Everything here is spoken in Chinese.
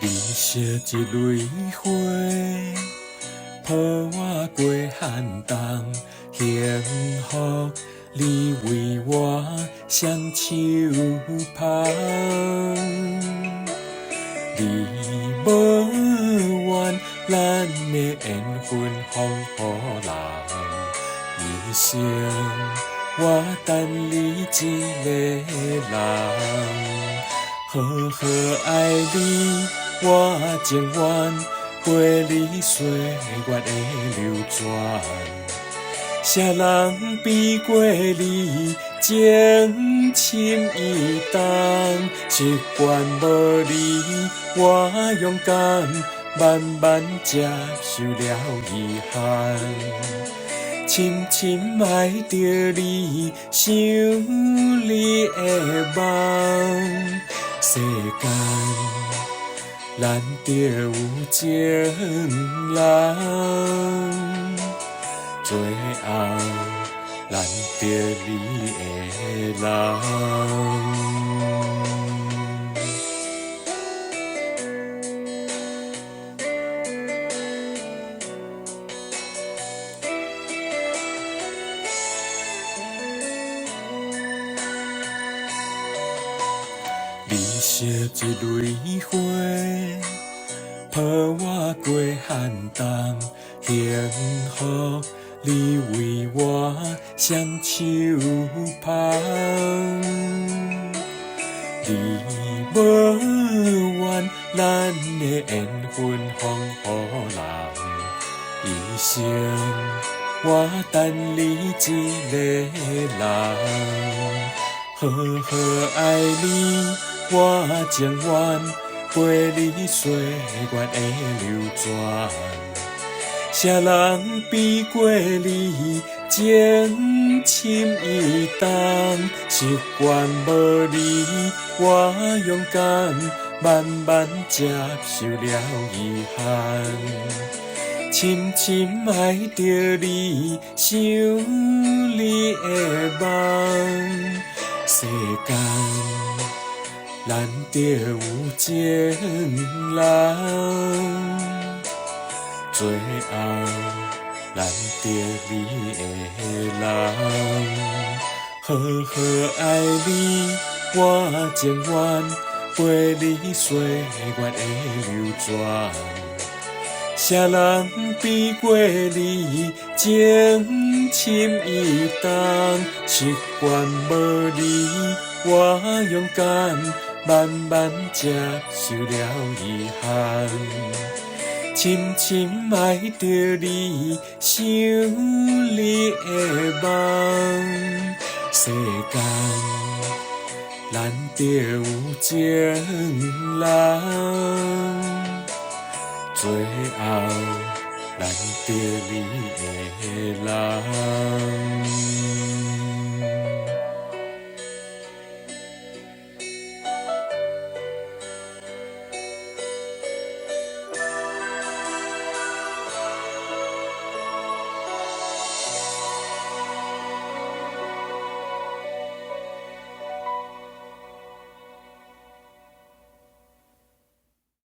你烧一蕊花，抱我过寒冬，幸福你为我双手捧。你无怨咱的缘分放予人，一生我等你一个人。好好爱你，我情愿陪你岁月的流转。谁人比过你情深意重？习惯无你，我勇敢慢慢接受了遗憾。深深爱着你，想你的梦。世间难得有情人，最后难得你的人。你烧一蕊花，抱我过寒冬，幸福你为我双手捧。你无怨咱的缘分放予人，一生我等你一个人。好好爱你，我情愿陪你岁月的流转。谁人比过你情深意重？习惯无你，我勇敢慢慢接受了遗憾。深深爱着你，想你的梦。世间难得有情人，最后难得你的人。好好爱你，我情愿陪你岁月的流转。谁人比过你情深意重？习惯无你，我勇敢慢慢接受了遗憾。深深爱着你，想你的梦。世间难得有情人，最后难得你的人。